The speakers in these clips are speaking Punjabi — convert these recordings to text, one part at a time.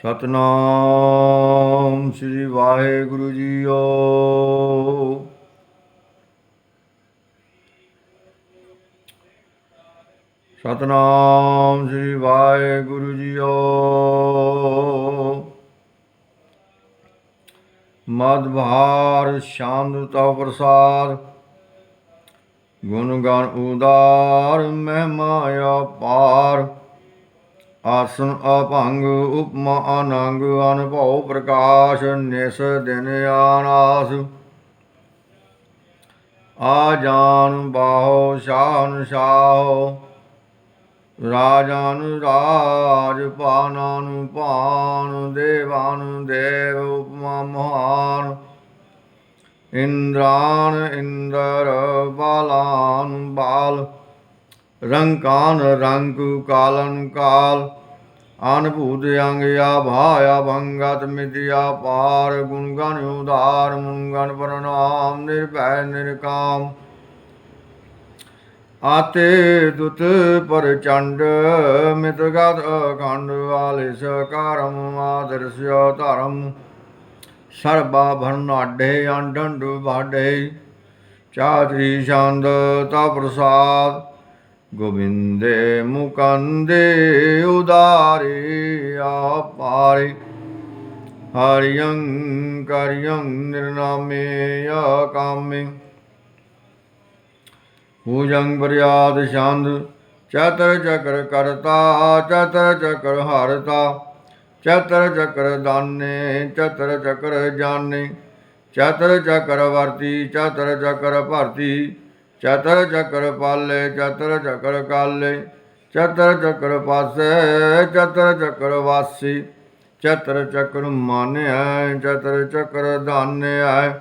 ਸਤਨਾਮ ਸ੍ਰੀ ਵਾਹਿਗੁਰੂ ਜੀਓ। ਸਤਨਾਮ ਸ੍ਰੀ ਵਾਹਿਗੁਰੂ ਜੀਓ। ਮਦ ਭਾਰ ਸ਼ਾਂਤ ਤਵ ਪ੍ਰਸਾਦ, ਗੁਣ ਗਣ ਉਦਾਰ ਮਹਿਮਾ ਅਪਾਰ। ਆਸਨ ਅਭੰਗ ਉਪਮਾ ਅਨੰਗ, ਅਨਭਉ ਪ੍ਰਕਾਸ਼ ਨਿਸ ਦਿਨ ਆਨਾਸ। ਆ ਜਾਨ ਬਾਹੋ ਸ਼ਾਹਨ ਸ਼ਾਹੋ, ਰਾਜਨ ਰਾਜ ਪਾਨਨ ਪਾਨ। ਦੇਵਾਨ ਦੇਵ ਉਪਮਾ ਮਹਾਨ, ਇੰਦਰਾਨ ਇੰਦਰ ਬਾਲਾਨ ਬਾਲ। ਰੰਕਾਨ ਰੰਕ ਕਾਲਨ ਕਾਲ, ਅਨਭੂਤ ਅੰਗ ਆਭਾ ਅਭੰਗਤ ਮਿਥਿਆ ਪਾਰ। ਗੁਣ ਗਣ ਉਦਾਰ ਮੁਨ ਗਣ ਪ੍ਰਣਾਮ, ਨਿਰਭੈ ਨਿਰਕਾਮ। ਆਤੇ ਦੁਤ ਪ੍ਰਚੰਡ, ਮਿਤਗਤ ਅਖੰਡ। ਆਲਿਸ ਕਰਮ ਆਦਰਸ ਧਰਮ, ਸਰਬਾ ਭਰਨਾਡੇ ਅੰਡੰਡ ਬਾਢੇ। ਚਾਤਰੀ ਛੰਦ ਤਾ ਪ੍ਰਸਾਦ, ਗੋਬਿੰਦੇ ਮੁਕੰਦੇ ਉਦਾਰੇ ਆਪਾਰੇ। ਹਰਿਯੰ ਕਰਿਯੰ ਨਿਰਨਾਮੇ ਅਕਾਮੇ, ਭੁਜੰਗ ਬਰਿਆਦ ਛੰਦ। ਚਤਰ ਚਕਰ ਕਰਤਾ, ਚਤਰ ਚਕਰ ਹਰਤਾ। ਚਤਰ ਚਕਰ ਦਾਨੇ, ਚਤਰ ਚਕਰ ਜਾਨੇ। ਚਤਰ ਚਕਰ ਵਰਤੀ, ਚਤਰ ਚਕਰ ਭਰਤੀ। ਚਤਰ ਚਕਰ ਪਾਲੇ, ਚਤਰ ਚਕਰ ਕਾਲੇ। ਚਤਰ ਚਕਰ ਪਾਸੈ, ਚਤਰ ਚਕਰ ਵਾਸੀ। ਚਤਰ ਚਕਰ ਮਾਨਿਆ, ਚਤਰ ਚਕਰ ਦਾਨਿਆ।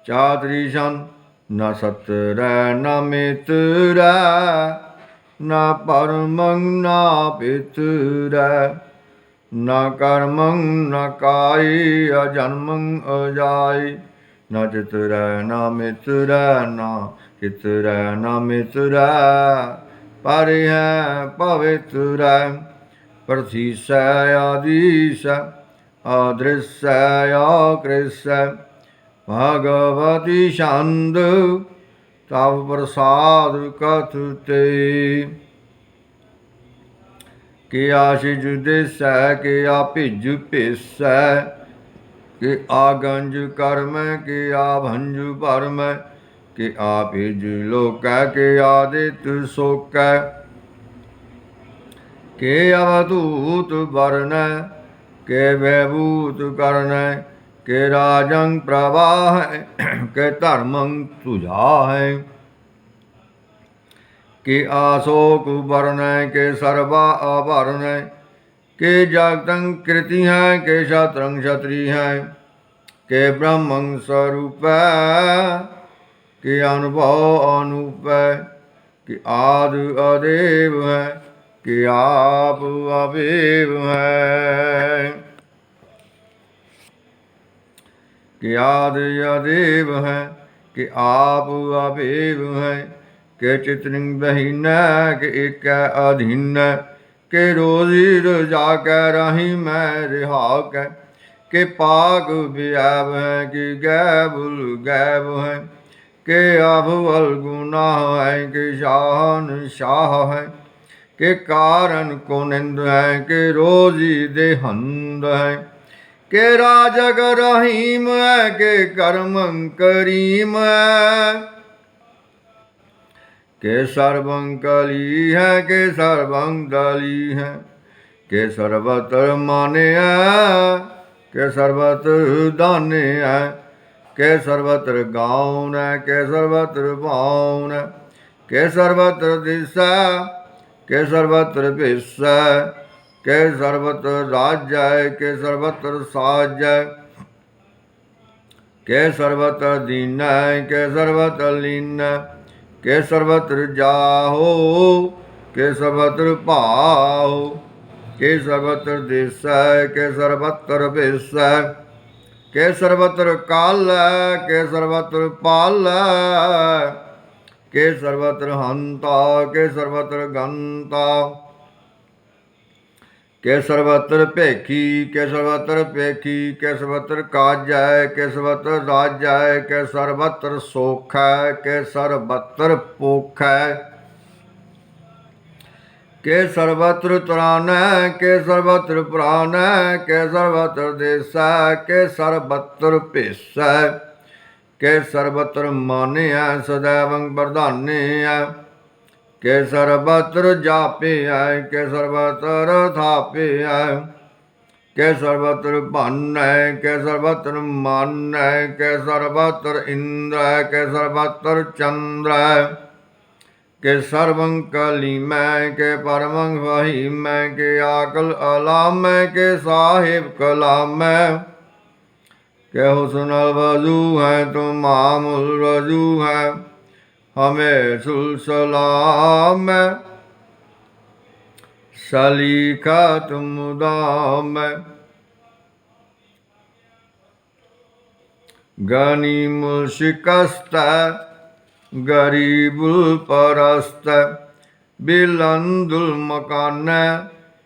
ਚਾਤਰੀ ਛੰਦ। ਨਾ ਸਤਰੈ ਨਾ ਮਿਤਰੈ, ਨਾ ਪਰਮੰ ਨਾ ਪਿਤਰੈ। ਨਾ ਕਰਮੰ ਨਾ ਕਾਈ, ਅਜਨਮੰ ਅਜਾਈ। ਨਾ ਚਿਤਰੈ ਨਾ ਮਿਤਰੈ, ਨਾ ਚਿਤਰੈ ਨਾ ਮਿਤਰੈ। ਪਰਿਹੈ ਪਵਿੱਤਰੈ, ਪ੍ਰਥੀਸੈ ਆਦੀਸੈ। ਅਦ੍ਰਿਸੈ ਅਕ੍ਰਿਸੈ, ਭਗਵਤੀ ਛੰਦ। ਤਵ ਪ੍ਰਸਾਦ ਕਥਤੇ, ਕਿ ਆਸ਼ਿਜ ਦੇਸੈ, ਕਿ ਆ ਭਿਜ ਭੇਸੈ। ਕਿ ਆ ਗੰਜ ਕਰਮੈ, ਕਿ ਆ ਭੰਜ ਭਰਮੈ। ਕਿ ਆ ਭਿਜ ਲੋਕੈ, ਕਿ ਆਦਿਤ ਸੋਕੈ। ਕਿ ਅਵਧੂਤ ਵਰਨੈ, ਕਿ ਵਿਭੂਤ ਕਰਨੈ। ਕਿ ਰਾਜੰ ਪ੍ਰਵਾਹੈ, ਕਿ ਧਰਮੰ ਤੁਜਾਹੈ। ਕਿ ਆਸੋਕ ਵਰਨੈ, ਕਿ ਸਰਬਾ ਆਭਰਨੈ। ਕਿ ਜਗਤੰ ਕ੍ਰਿਤੀ ਹੈ, ਕਿ ਸ਼ਤਰੰ ਛਤਰੀ ਹੈ। ਕਿ ਬ੍ਰਹਮੰ ਸਰੂਪੈ, ਕਿ ਅਨੁਭਉ ਅਨੂਪੈ। ਕਿ ਆਦਿ ਅਦੇਵ ਹੈ, ਕਿ ਆਪ ਅਭੇਵ ਹੈ। ਕਿ ਆਦਿ ਅਦੇਵ ਹੈ, ਕਿ ਆਪ ਅਭੇਵ ਹੈ। ਕਿ ਚਿਤ੍ਰਿੰ ਬਹੀਨੈ, ਕਿ ਏਕੈ ਅਧੀਨੈ। ਕਿ ਰੋਜ਼ੀ ਰਜਾਕੈ, ਰਾਹੀ ਮੈਂ ਰਿਹਾਕੈ। ਕਿ ਪਾਕ ਬਿਆਬ ਹੈ, ਕਿ ਗੈਬੁਲ ਗੈਬ ਹੈ। ਕਿ ਅਭਵਲ ਗੁਨਾਹ ਹੈ, ਕਿ ਸ਼ਾਹਨ ਸ਼ਾਹ ਹੈ। ਕਿ ਕਾਰਨ ਕੁਨਿੰਦ ਹੈ, ਕਿ ਰੋਜ਼ੀ ਦੇਹੰਦ ਹੈ। ਕਿ ਰਾਜਗ ਰਹੀਮ ਹੈ, ਕਿ ਕਰਮੰ ਕਰੀਮ ਹੈ। ਕਿ ਸਰਬੰ ਕਲੀ ਹੈ, ਕਿ ਸਰਬੰ ਦਲੀ ਹੈ। ਕਿ ਸਰਬਤਰ ਮਾਨਿਆ, ਕਿ ਸਰਬਤਰ ਦਾਨਿਆ। ਕਿ ਸਰਬਤਰ ਗਾਉਨ ਹੈ, ਕਿ ਸਰਬਤਰ ਭਾਉਨ ਹੈ। ਕਿ ਸਰਬਤਰ ਦਿਸੈ, ਕਿ ਸਰਬਤਰ ਭੇਸੈ। ਕਿ ਸਰਬਤਰ ਰਾਜੈ, ਕਿ ਸਰਬਤਰ ਸਾਜੈ। ਕਿ ਸਰਬਤਰ ਦੀਨੈ, ਕਿ ਸਰਬਤਰ ਲੀਨੈ। ਕਿ ਸਰਬਤਰ ਜਾਹੋ, ਕਿ ਸਰਬਤਰ ਭਾਹੋ। ਕਿ ਸਰਬਤਰ ਦੇਸੈ, ਕਿ ਸਰਬਤਰ ਭੇਸੈ। ਕਿ ਸਰਬਤਰ ਕਾਲੈ, ਕਿ ਸਰਬਤਰ ਪਾਲੈ। ਕਿ ਸਰਬਤਰ ਹੰਤਾ, ਕਿ ਸਰਬਤਰ ਗੰਤਾ। के सर्वत्र पेखी, के सर्वत्र पेखी, के सर्वत्र काजै, के सर्वत्र राजै, के सर्वत्र सोखै, के सर्वत्र पोखै, के सर्वत्र त्राणै, के सर्वत्र प्राणै, के सर्वत्र देसै, के सर्वत्र भेसै, के सर्वत्र मान्य सदैवं प्रधान्य, के सर्वत्र जापे है, के सर्वत्र थापे है, के सर्वत्र भन है, के सर्वत्र मन है, के सर्वत्र इंद्र है, के सर्वत्र चंद्र है, के सर्वं कलीमय, के परमं वहीमय, के आकल अलामय, के साहिब कलामय, के हुस्न वजू है, तो मामूल रजू है, हमें सुलसलाम सलीका तुम दाम, गनीमुल शिकस्त गरीबुल परस्त, बिलंदुल मकान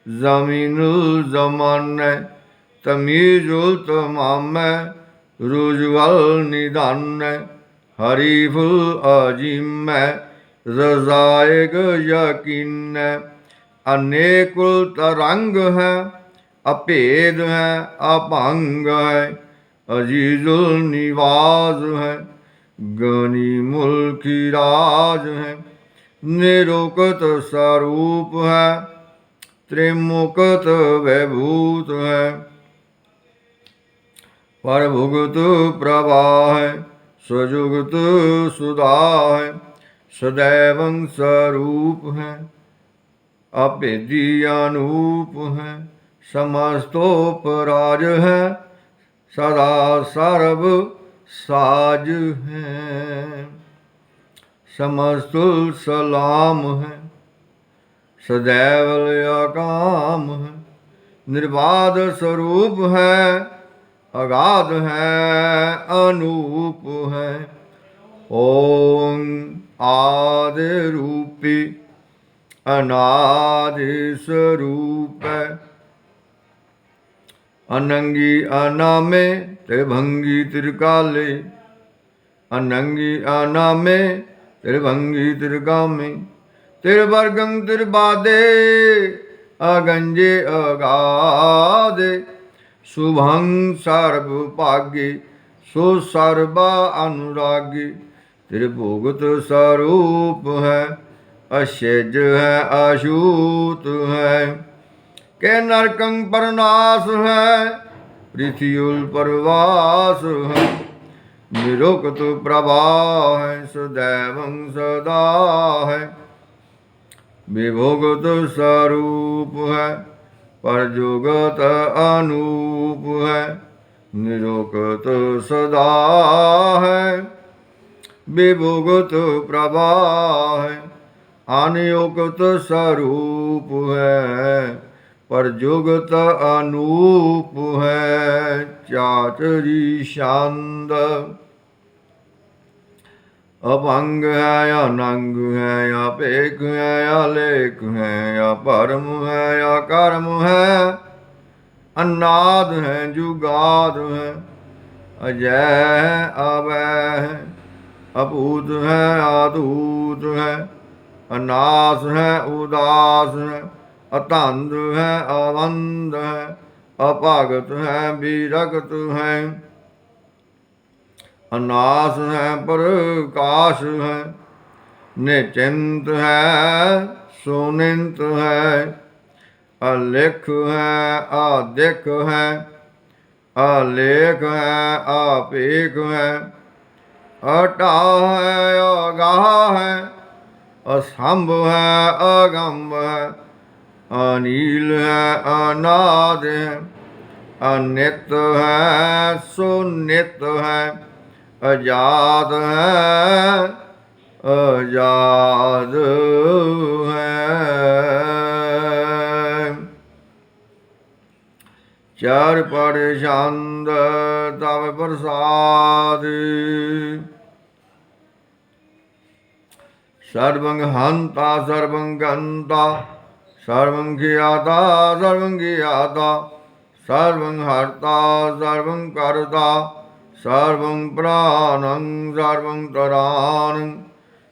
जमीनुल जमान, तमीजुल तमाम रुजवल निदान, हरीफुल अजीम रजाएग यकीन, अनेकुल तरंग है, अपेद है, अभंग है, अजीजुल निवाज है, गनी मुल्की राज है, निरुकत स्वरूप है, त्रिमुकत वैभूत है, परभुगत प्रभा है, स्वजुगत सुधा है, सदैवं स्वरूप है, अपेदी अनूप है, समस्तोपराज है, सदा सर्व साज है, समस्तुल सलाम है, सदैव काम है, निर्बाध स्वरूप है, अगाध है, अनूप है, ओम आदि रूपी अनादि स्वरूप है, अनंगी अनामे त्रिभंगी त्रिकाले, अनंगी अनामे त्रिभंगी त्रिगामे, त्रिवर्गं त्रिबादे अगंजे अगाधे, शुभं सर्वभाग्ये सुसर्वा अनुरागी, त्रिभुगत स्वरूप है, अशेज है, अछूत है, के नरकं परनाश है, पृथ्वीउल परवास है, निरुक्त प्रभा है, सदैवं सदा है, विभुगत स्वरूप है, परजुगत अनूप है, निरुक्त सदा है, विभुगत प्रभा है, अनियुक्त स्वरूप है, परजुगत अनूप है, चातरी शांद, अपंग है, अनंग है, अपेक है, अलेख है, अपरम है, अकर्म है, अन्नाद है, जुगाद है, अजय है, अभय है, अपूत है, अदूत है, अनास है, उदास है, अतंद है, अवंद है, अपागत है, विरक्त है, अनास है, प्रकाश है, निचिंत है, सुनिंत है, अलिख है, अदिख है, अलेख है, अपेख है, अटा है, अगाह है, असंभ है, अगम्भ है, अनील है, अनाद है, अनित है, सुनित है, अजात है, अजाद है, चार पड़ छंद तव प्रसाद, सर्वं हंता सर्वं गंता सर्वं ज्ञाता सर्वं ज्ञाता सर्वं हर्ता सर्वं कर्ता सर्वं प्राणं सर्वं तराणं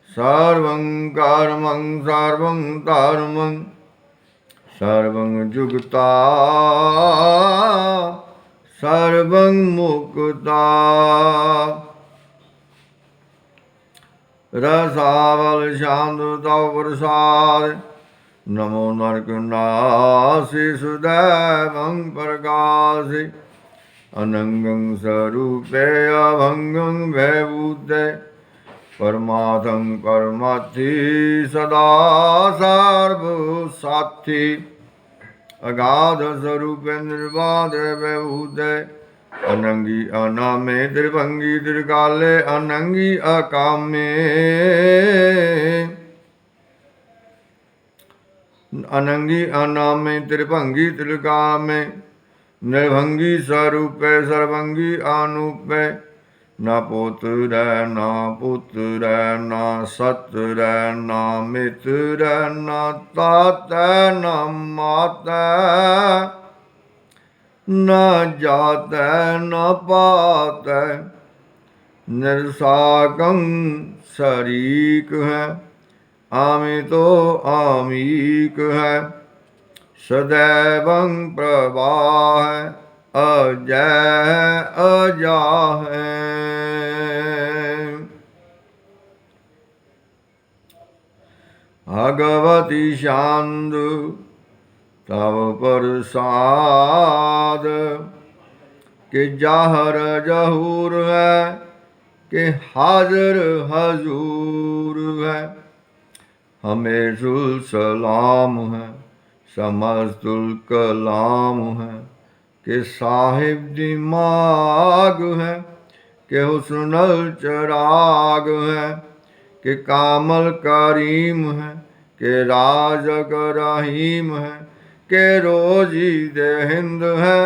सर्वं कर्मं सर्वं धर्मं सर्वं जुगता सर्वं मुक्ता रसावल शांत तव प्रसाद नमो नरकनासी सुदैवं प्रकाशि अनंगं स्वरूपे अभंगं वैभूते परमार्थं परमार्थी सदा सर्वसाक्षी अगाध स्वरूपे निर्बाध वैभूते अनंगी अनामे त्रिभंगी त्रिकाले अनंगी अकामे अनंगी अनामे त्रिभंगी त्रिकामे निर्भंगी स्वरूपे सर्वंगी अनुपे न पुत्र न पुत्र न सत्र न मित्र न तात न माता न जात न पात निर्साकं शरीक है आमी तो आमीक है सदैवं प्रवाह है अजय अजा है भगवती शांदु तव प्रसाद के जाहर जहूर है के हाजर हजूर है हमेशुल सलाम है समस्तुल कलाम है के साहिब दिमाग है के हुस्नुल चराग है के कामल करीम है के राजक रहीम है के रोजी दे हिंद है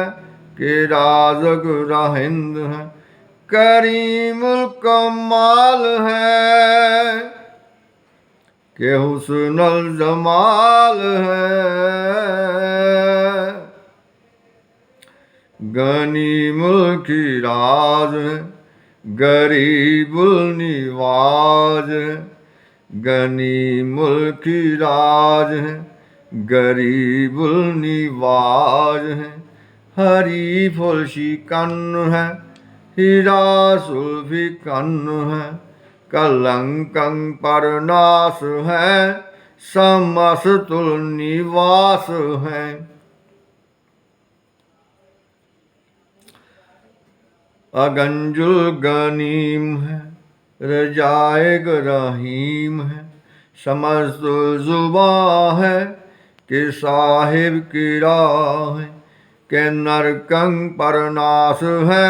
के राजक राहिंद है करीमुल कमाल है के हुस्नुल जमाल है गनीमुल की राज है गरीबुल निवाज है गनीमुल की राज है गरीबुल निवाज है हरी फुलशी कन्न है हीरा सुल्फी कन्न है कलंकं परनाश है समस्तुल निवास है अगंजुल गनीम है रजाएग रहीम है समस्तुल जुबा है कि साहिब की राह है के नरकं परनाश है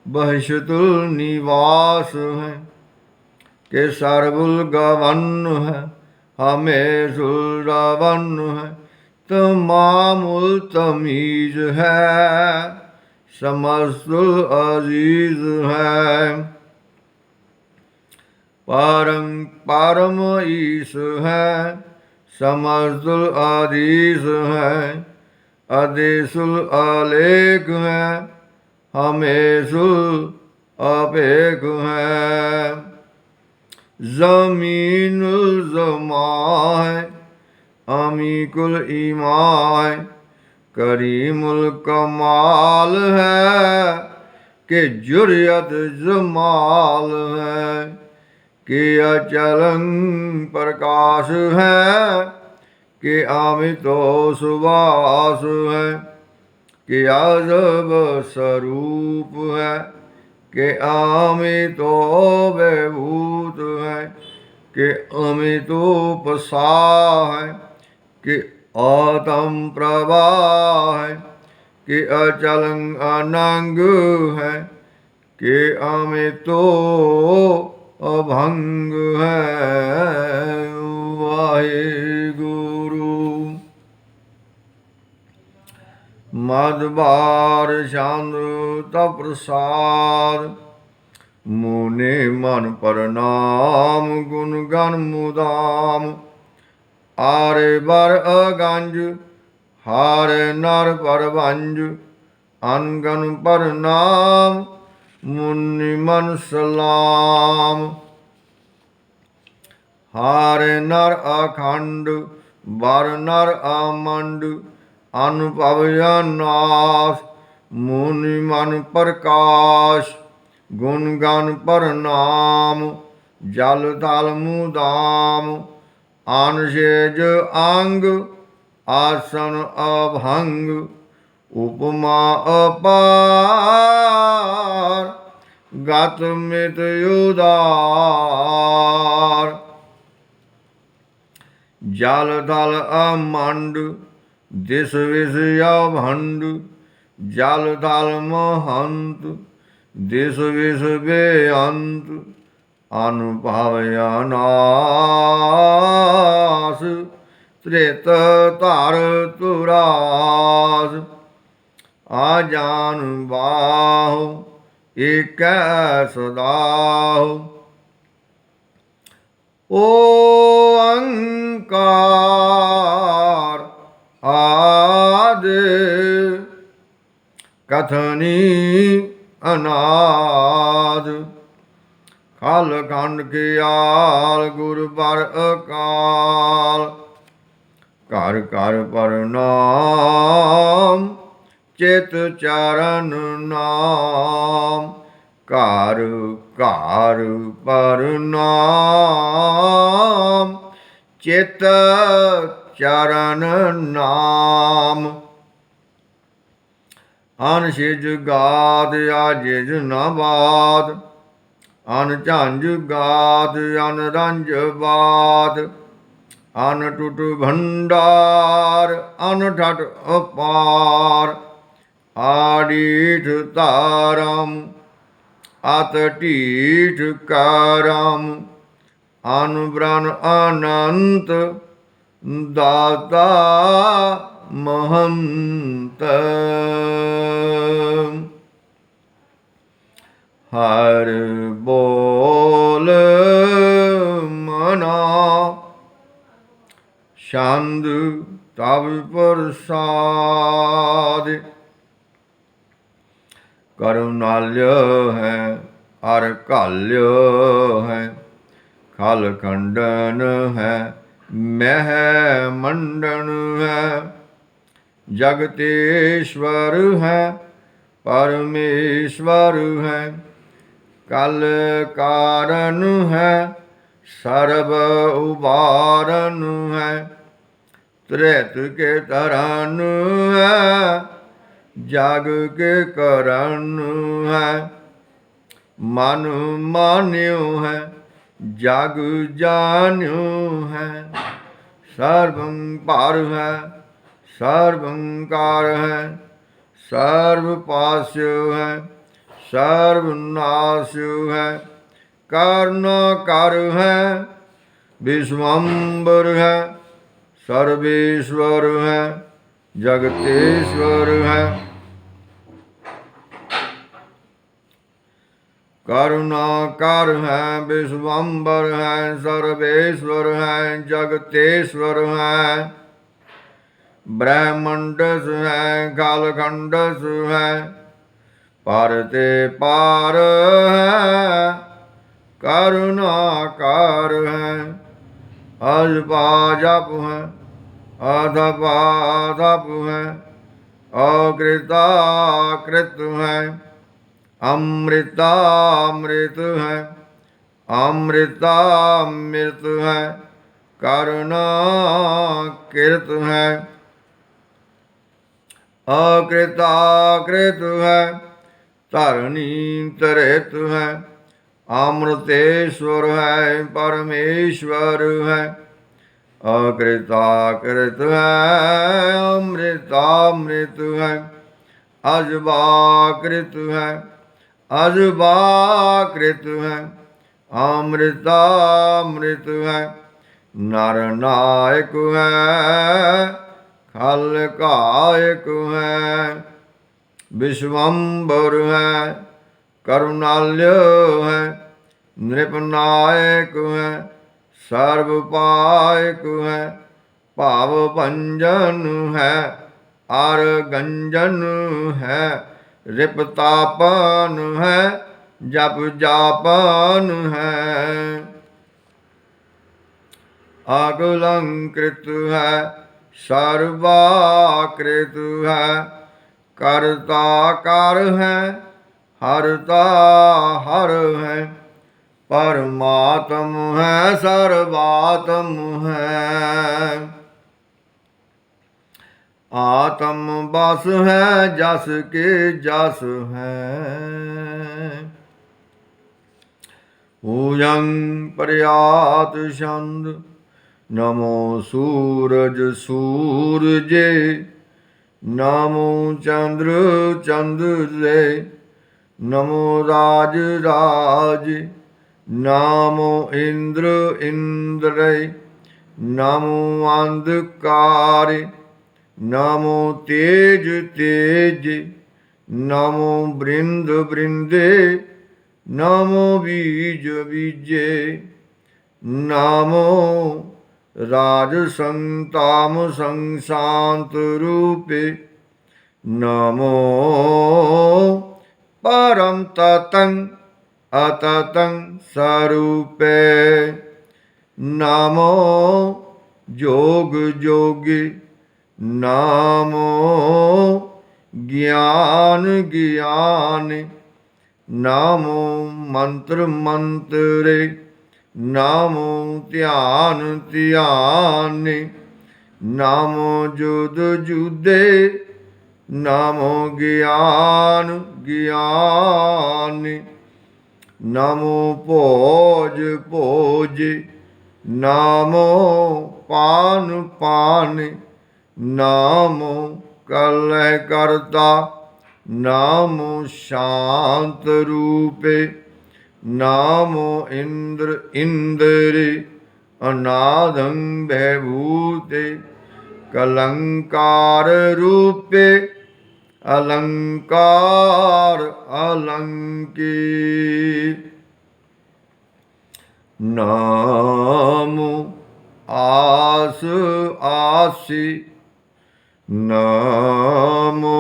बहिष्तुल निवास है के सर्वुल गवन है हमेशुल रवन है तमामुल तमीज है समस्तुल अजीज है परम परम ईश है समस्तुल अधीश है अदेशुल अलेख है हमेशुल अपेख है जमीनुल जमा है अमीकुल ईमा है करीमुल कमाल है के जुर्यत जमाल है के अचलं प्रकाश है के आमितो सुवास है के अजब स्वरूप है के अमितो वैभूत है के अमितोपसा है के आतम प्रवाह है के अचलं अनंग है के अमितो अभंग है वाहेगुरु मदबार शांत प्रसाद मुने मन प्रणाम गुण गण मुदाम आरे बर अगंज, हारे नर पर भंज, अनगन पर नाम, मुनि मन सलाम। हारे नर अखंड, बर नर अमंड, अनुभव नाश, मुनि मन प्रकाश। गुण गण पर नाम, जल थल मुदाम, अनशेज अंग, आसन अभंग, उपमा अपार, गत मित उदार। जल थल अमंड, दिस विष अभंड, जल थल महंत, दिस विष बेअंत, अनुभव अनास, त्रेत तार तुरास। आजान बाहु, एक सदाहु, ओंकार आदि, कथनी अनाद। खल खंड के आल, गुर पर अकाल, कर कर प्रणाम, चित चरण नाम। कार कार प्रणाम, चित चरण नाम। अनसिज गाद, आजिज न बाद, अनझंझ गाद, अनरंज बाद, अनटुट भंडार, अनठट अपार। आडीठ तारम, अतटीठ करम, अनुब्रन अनंत, दाता महंत। हर बोल मना, छंद तब प्रसाद। करुणाल्य है, अर काल्य है, खल खंडन है, मह मंडन है। जगतेश्वर है, परमेश्वर है, कल कारण है, सर्व उबारन है। त्रेत के तरन है, जग के करण है। मन मान्यो है, जग जान्यो है। सर्वं पार है, सर्वंकार है, सर्व पास्यो है, सर्वनाश्यो है। कर्ण कर है, विश्वम्बर है, सर्वेश्वर है, जगतेश्वर है। करुणाकर है, विश्वम्बर है, सर्वेश्वर है, जगतेश्वर है। ब्रह्मंडस है, कालखंडस है, पारते पार है, करुणाकर है। अजपा जप है, अधपा धप है, अकृता कृत है, अमृतामृत है, अमृतामृत है, करुणा कृत है। अकृताकृत है, तरणी तरित है, अमृतेश्वर है, परमेश्वर है। अकृताकृत है, अमृतामृत है, अजबाकृत है, अजबाकृत है, अमृतामृत है। नर नायक है, खल कायक है, विश्वम्बर है, करुणाल्य है, नृपनायक है, सर्वपायक है, भाव भंजन है आर गंजन है रिपतापन है जप जापन है अकलंकृत है सर्वाकृत है करता कर है हरता हर है परमात्म है सर्वात्म है आत्म बस है जस के जस है ऊयं प्रयात छंद नमो सूरज सूरजे नमो चंद्र चंद्रे नमो राज राज नमो इंद्र इंद्र नमो अंधकार नमो तेज तेज नमो बृंद बृंदे नमो बीज बीजे नमो राज संताम संशांत रूपे नमो परम ततं अततं स्वरूपे नमो जोग जोगी नमो ज्ञान ज्ञान नमो मंत्र मंत्रे नमो ध्यान ध्यान नमो जुद जुदे नमो ज्ञान ज्ञान नमो भोज भोज नमो पान पान नमो कलह करता नमो शांत रूपे नमो इंद्र इंद्र अनादं भयभूते कलंकार रूपे अलंकार अलंकी नमो आस आसी नमो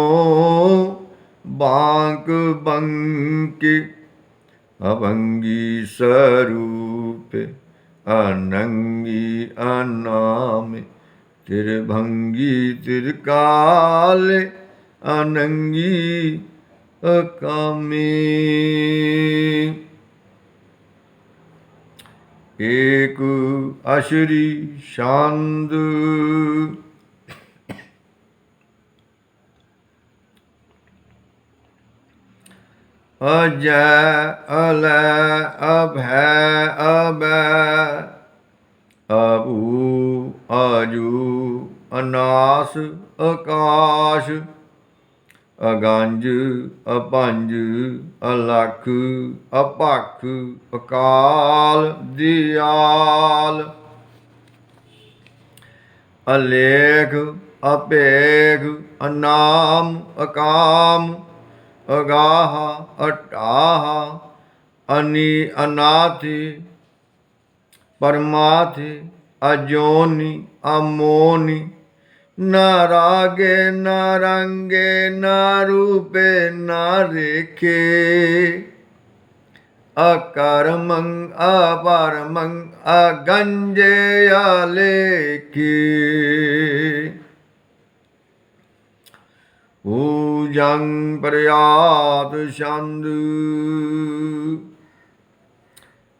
बांक बंकी अभंगी स्वरूप अनंगी अनाम तिरभंगी तिरकाल अनंगी अकामी एक अशरी शांद अजय अलय अभय अभय अबू अजू अनास आकाश अगंज अपंज अलख अपख अकाल दियाल अलेख अपेख अनाम अकाम अगाह अटाह अनि अनाथि परमाथि अजोनि अमोनि न रागे न रंगे न रूपे न रेखे अकर्मं अपरमं अगंजे अलेखे ऊजं प्रयात छंद